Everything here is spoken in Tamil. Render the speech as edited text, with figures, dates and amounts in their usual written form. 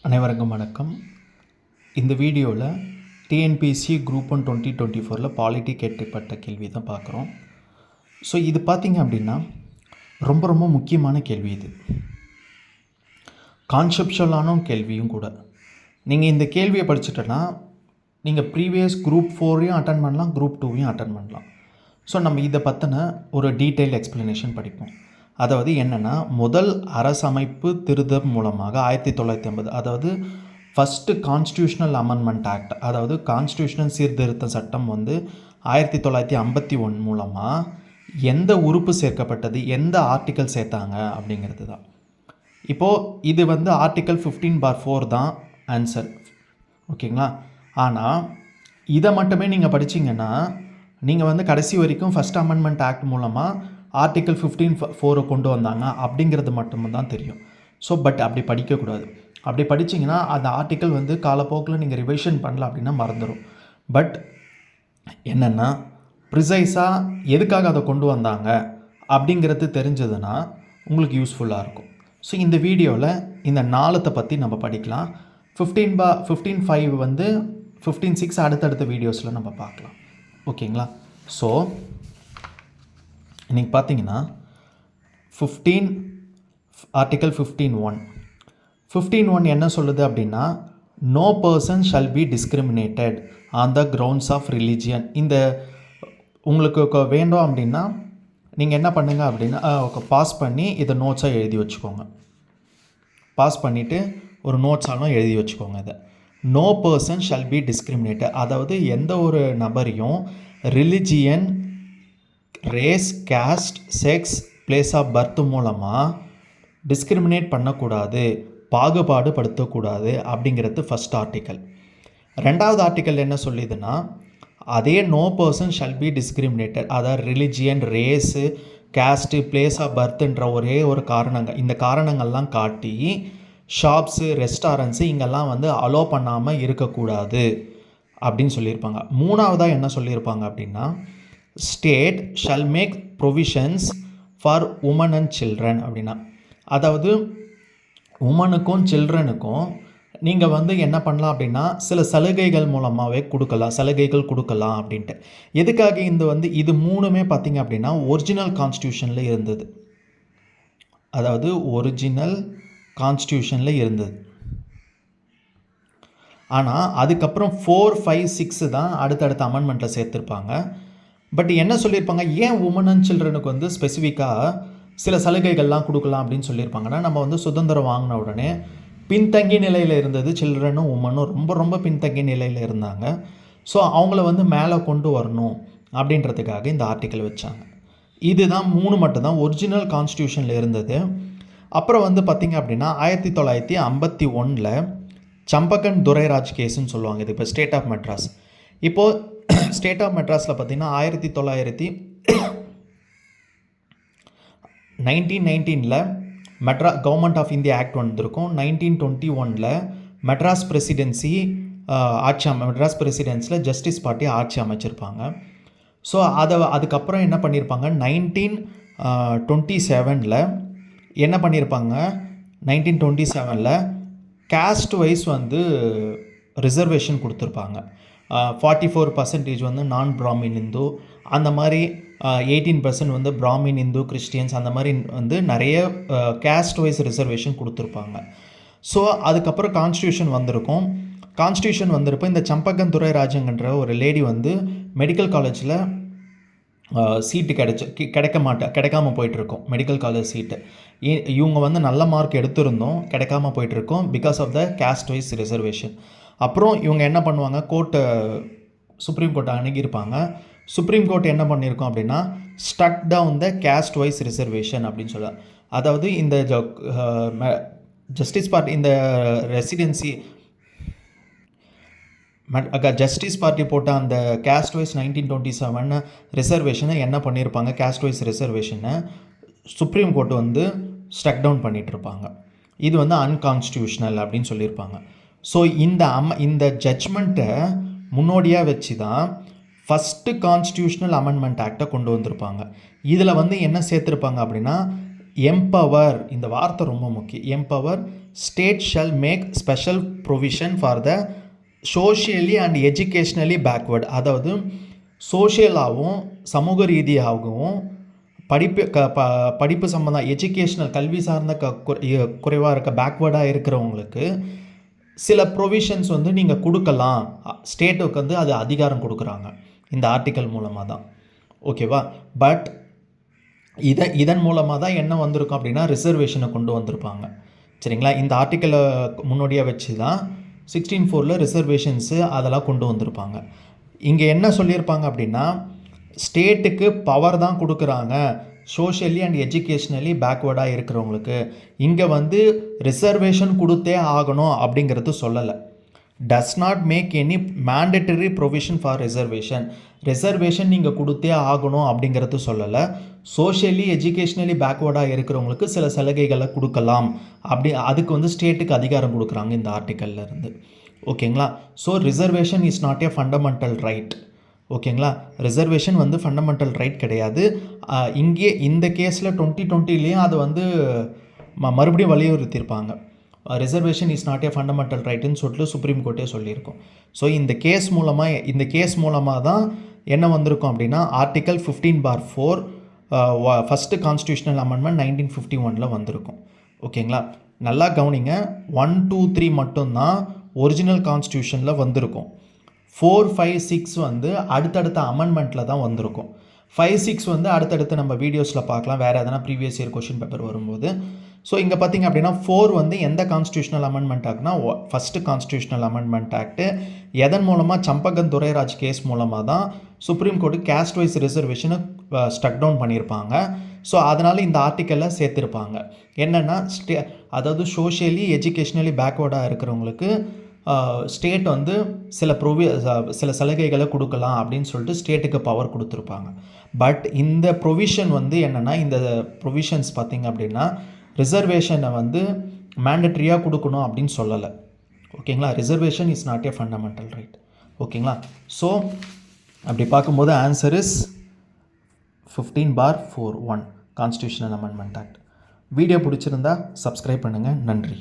அனைவருக்கும் வணக்கம். இந்த வீடியோவில் டிஎன்பிஎஸ்சி குரூப் 1 2024 பாலிட்டி கேட்கப்பட்ட கேள்வி தான் பார்க்குறோம். ஸோ இது பார்த்திங்க அப்படின்னா ரொம்ப முக்கியமான கேள்வி. இது கான்செப்ஷுவலான கேள்வியும் கூட. நீங்கள் இந்த கேள்வியை படிச்சுட்டோன்னா நீங்கள் ப்ரீவியஸ் குரூப் 4ஐயும் அட்டன் பண்ணலாம், குரூப் 2ஐயும் அட்டன் பண்ணலாம். ஸோ நம்ம இதை பற்றின ஒரு டீட்டெயில் எக்ஸ்ப்ளனேஷன் படிப்போம். அதாவது என்னென்னா, முதல் அரசமைப்பு திருத்தம் மூலமாக 1950, அதாவது ஃபஸ்ட்டு கான்ஸ்டியூஷனல் அமெண்ட்மெண்ட் ஆக்ட், அதாவது கான்ஸ்டியூஷனல் சீர்திருத்த சட்டம் 1951 மூலமாக எந்த உறுப்பு சேர்க்கப்பட்டது, எந்த ஆர்டிக்கல் சேர்த்தாங்க அப்படிங்கிறது தான். இப்போது இது ஆர்டிக்கல் 15/4 தான் ஆன்சர், ஓகேங்களா? ஆனால் இதை மட்டுமே நீங்கள் படிச்சிங்கன்னா நீங்கள் கடைசி வரைக்கும் ஃபஸ்ட் அமெண்ட்மெண்ட் ஆக்ட் மூலமாக ஆர்டிக்கல் 15/4 கொண்டு வந்தாங்க அப்படிங்கிறது மட்டும்தான் தெரியும். ஸோ பட் அப்படி படிக்கக்கூடாது. அப்படி படிச்சிங்கன்னா அந்த ஆர்டிக்கல் காலப்போக்கில் நீங்கள் ரிவைஷன் பண்ணல அப்படின்னா மறந்துடும். பட் என்னென்னா, ப்ரிசைஸாக எதுக்காக அதை கொண்டு வந்தாங்க அப்படிங்கிறது தெரிஞ்சதுன்னா உங்களுக்கு யூஸ்ஃபுல்லாக இருக்கும். ஸோ இந்த வீடியோவில் இந்த 4 பற்றி நம்ம படிக்கலாம். 15/5 15/6 அடுத்தடுத்த வீடியோஸில் நம்ம பார்க்கலாம், ஓகேங்களா? ஸோ இன்றைக்கி பார்த்தீங்கன்னா ஆர்டிக்கல் 15(1) என்ன சொல்லுது அப்படின்னா, no person shall be discriminated on the grounds of religion. இந்த உங்களுக்கு வேண்டும் அப்படின்னா நீங்கள் என்ன பண்ணுங்கள் அப்படின்னா, பாஸ் பண்ணி இதை நோட்ஸாக எழுதி வச்சுக்கோங்க. பாஸ் பண்ணிவிட்டு ஒரு நோட்ஸாலும் எழுதி வச்சுக்கோங்க. இதை no person shall be discriminated, அதாவது எந்த ஒரு நபரையும் religion, race, caste, sex, place of birth மூலமாக டிஸ்கிரிமினேட் பண்ணக்கூடாது, பாகுபாடு படுத்தக்கூடாது அப்படிங்கிறது ஃபஸ்ட் ஆர்டிக்கல். ரெண்டாவது ஆர்டிக்கல் என்ன சொல்லிதுன்னா, அதே no person shall be discriminated, அதாவது religion, race, caste, place of பர்த்ன்ற ஒரே ஒரு காரணங்கள், இந்த காரணங்கள்லாம் காட்டி ஷாப்ஸு, ரெஸ்டாரண்ட்ஸு இங்கெல்லாம் அலோ பண்ணாமல் இருக்கக்கூடாது அப்படின்னு சொல்லியிருப்பாங்க. மூணாவதாக என்ன சொல்லியிருப்பாங்க அப்படின்னா, state shall make provisions for women and children அப்படின்னா, அதாவது உமனுக்கும் சில்ட்ரனுக்கும் நீங்கள் என்ன பண்ணலாம் அப்படின்னா சில சலுகைகள் மூலமாகவே சலுகைகள் கொடுக்கலாம் அப்படின்ட்டு. எதுக்காக இது மூணுமே பார்த்திங்க அப்படின்னா ஒரிஜினல் கான்ஸ்டியூஷனில் இருந்தது, அதாவது ஒரிஜினல் கான்ஸ்டியூஷனில் இருந்தது. ஆனால் அதுக்கப்புறம் 4, 5, 6 தான் அடுத்தடுத்த அமெண்ட்மெண்ட்டில் சேர்த்துருப்பாங்க. பட் என்ன சொல்லியிருப்பாங்க, ஏன் உமன் அண்ட் சில்ட்ரனுக்கு ஸ்பெசிஃபிக்காக சில சலுகைகள்லாம் கொடுக்கலாம் அப்படின்னு சொல்லியிருப்பாங்கன்னா, நம்ம சுதந்திரம் வாங்கின உடனே பின்தங்கிய நிலையில் இருந்தது சில்ட்ரனும் உமனும் ரொம்ப பின்தங்கிய நிலையில் இருந்தாங்க. ஸோ அவங்கள மேலே கொண்டு வரணும் அப்படின்றதுக்காக இந்த ஆர்டிக்கல் வச்சாங்க. இதுதான் 3 மட்டும்தான் ஒரிஜினல் கான்ஸ்டியூஷனில் இருந்தது. அப்புறம் பார்த்திங்க அப்படின்னா 1951 சம்பக்கன் துரைராஜ் கேஸுன்னு சொல்லுவாங்க. இது இப்போ ஸ்டேட் ஆஃப் மெட்ராஸ். இப்போது ஸ்டேட் ஆஃப் மெட்ராஸில் பார்த்திங்கன்னா 1919 கவர்மெண்ட் ஆஃப் இந்தியா ஆக்ட் வந்திருக்கும். 1921 மெட்ராஸ் பிரசிடென்சியில் ஜஸ்டிஸ் பார்ட்டி ஆட்சி அமைச்சிருப்பாங்க. ஸோ அதுக்கப்புறம் என்ன பண்ணியிருப்பாங்க, 1927 என்ன பண்ணியிருப்பாங்க, 1927 கேஸ்ட் வைஸ் ரிசர்வேஷன் கொடுத்துருப்பாங்க. 44% நான் பிராமின் இந்து, அந்த மாதிரி 18% பிராமின் இந்து, கிறிஸ்டியன்ஸ், அந்த மாதிரி நிறைய கேஸ்ட் வைஸ் ரிசர்வேஷன் கொடுத்துருப்பாங்க. ஸோ அதுக்கப்புறம் கான்ஸ்டியூஷன் வந்திருக்கும். கான்ஸ்டியூஷன் வந்திருப்போ இந்த சம்பக்கன் துரைராஜங்கன்ற ஒரு லேடி மெடிக்கல் காலேஜில் சீட்டு கிடைக்காம போயிட்டுருக்கோம். மெடிக்கல் காலேஜ் சீட்டு இவங்க நல்ல மார்க் எடுத்திருந்தோம், கிடைக்காம போயிட்டுருக்கோம் because of the caste wise reservation. அப்புறம் இவங்க என்ன பண்ணுவாங்க, சுப்ரீம் கோர்ட்டை அணுகியிருப்பாங்க. சுப்ரீம் கோர்ட் என்ன பண்ணியிருக்கோம் அப்படின்னா, struck down the caste wise reservation அப்படின்னு சொல்ல, அதாவது இந்த ஜஸ்டிஸ் பார்ட்டி, இந்த ஜஸ்டிஸ் பார்ட்டி போட்ட அந்த கேஸ்ட் வைஸ் 1927 ரிசர்வேஷனை என்ன பண்ணியிருப்பாங்க, கேஸ்ட் வைஸ் ரிசர்வேஷனை சுப்ரீம் கோர்ட் ஸ்டக் டவுன் பண்ணிகிட்டு இருப்பாங்க. இது அன்கான்ஸ்டியூஷனல் அப்படின்னு சொல்லியிருப்பாங்க. ஸோ இந்த ஜட்ஜ்மெண்ட்டை முன்னோடியாக வச்சு தான் ஃபஸ்ட்டு கான்ஸ்டியூஷனல் அமெண்ட்மெண்ட் ஆக்டை கொண்டு வந்திருப்பாங்க. இதில் என்ன சேர்த்துருப்பாங்க அப்படின்னா, எம்பவர், இந்த வார்த்தை ரொம்ப முக்கியம், empower state shall make special provision for the socially and educationally backward. அதாவது சோஷியலாகவும் சமூக ரீதியாகவும் படிப்பு சம்மந்தம் எஜுகேஷ்னல் கல்வி சார்ந்த குறைவாக இருக்க பேக்வேர்டாக இருக்கிறவங்களுக்கு சில ப்ரொவிஷன்ஸ் வந்து நீங்கள் கொடுக்கலாம். ஸ்டேட்டுக்கு வந்து அது அதிகாரம் கொடுக்குறாங்க இந்த ஆர்டிக்கல் மூலமாக தான். ஓகேவா? பட் இதன் மூலமாக தான் என்ன வந்திருக்கும் அப்படின்னா ரிசர்வேஷனை கொண்டு வந்திருப்பாங்க. சரிங்களா? இந்த ஆர்டிக்கலை முன்னோடியாக வச்சு தான் 16(4) ரிசர்வேஷன்ஸு அதெல்லாம் கொண்டு வந்திருப்பாங்க. இங்கே என்ன சொல்லியிருப்பாங்க அப்படின்னா ஸ்டேட்டுக்கு பவர் தான் கொடுக்குறாங்க சோஷியலி அண்ட் எஜுகேஷ்னலி பேக்வேர்டாக இருக்கிறவங்களுக்கு. இங்கே வந்து ரிசர்வேஷன் கொடுத்தே ஆகணும் அப்படிங்கிறது சொல்லலை. Does not make any mandatory provision for reservation நீங்கள் கொடுத்தே ஆகணும் அப்படிங்கிறது சொல்லலை. சோஷியலி எஜுகேஷ்னலி பேக்வேர்டாக இருக்கிறவங்களுக்கு சில சலுகைகளை கொடுக்கலாம் அதுக்கு வந்து ஸ்டேட்டுக்கு அதிகாரம் கொடுக்குறாங்க இந்த ஆர்டிக்கல்ல இருந்து. ஓகேங்களா? So reservation is not a fundamental right. ஓகேங்களா? ரிசர்வேஷன் வந்து ஃபண்டமெண்டல் ரைட் கிடையாது. இங்கே இந்த கேஸில் 2020 அதை வந்து மறுபடியும் வலியுறுத்தியிருப்பாங்க. Reservation is not a fundamental ரைட்டுன்னு சொல்லிட்டு சுப்ரீம் கோர்ட்டே சொல்லியிருக்கோம். ஸோ இந்த கேஸ் மூலமாக தான் என்ன வந்திருக்கும் அப்படின்னா ஆர்டிக்கல் 15(4) ஃபஸ்ட்டு கான்ஸ்டியூஷனல் அமெண்ட்மெண்ட் 1951 வந்திருக்கும். ஓகேங்களா? நல்லா கவனிங்க. 1, 2, 3 மட்டும்தான் ஒரிஜினல் கான்ஸ்டியூஷனில் வந்திருக்கும். 4, 5, 6 வந்து அடுத்தடுத்த அமெண்ட்மெண்ட்டில் தான் வந்திருக்கும். 5, 6 வந்து அடுத்தடுத்து நம்ம வீடியோஸில் பார்க்கலாம், வேறு எதனா ப்ரீவியஸ் இயர் கொஷின் பேப்பர் வரும்போது. ஸோ இங்கே பார்த்திங்க அப்படின்னா 4 வந்து எந்த கான்ஸ்டியூஷனல் அமெண்ட்மெண்ட் ஆக்ட்னா ஃபஸ்ட்டு கான்ஸ்டியூஷனல் அமெண்ட்மெண்ட் ஆக்ட்டு. எதன் மூலமாக? சம்பகன் துரைராஜ் கேஸ் மூலமாக தான் சுப்ரீம் கோர்ட்டு கேஸ்ட் வைஸ் ரிசர்வேஷனை ஸ்டக் டவுன் பண்ணியிருப்பாங்க. ஸோ அதனால் இந்த ஆர்டிக்கலில் சேர்த்துருப்பாங்க என்னென்னா அதாவது சோஷியலி எஜுகேஷ்னலி பேக்வேர்டாக இருக்கிறவங்களுக்கு ஸ்டேட் வந்து சில சலுகைகளை கொடுக்கலாம் அப்படின்னு சொல்லிட்டு ஸ்டேட்டுக்கு பவர் கொடுத்துருப்பாங்க. பட் இந்த ப்ரொவிஷன் வந்து என்னென்னா இந்த ப்ரொவிஷன்ஸ் பார்த்திங்க அப்படின்னா ரிசர்வேஷனை வந்து மேண்டட்ரியாக கொடுக்கணும் அப்படின்னு சொல்லலை. ஓகேங்களா? Reservation is not a fundamental right. ஓகேங்களா? ஸோ அப்படி பார்க்கும்போது answer is 15(4)(1) constitutional amendment act. Video பிடிச்சிருந்தா சப்ஸ்கிரைப் பண்ணுங்கள். நன்றி.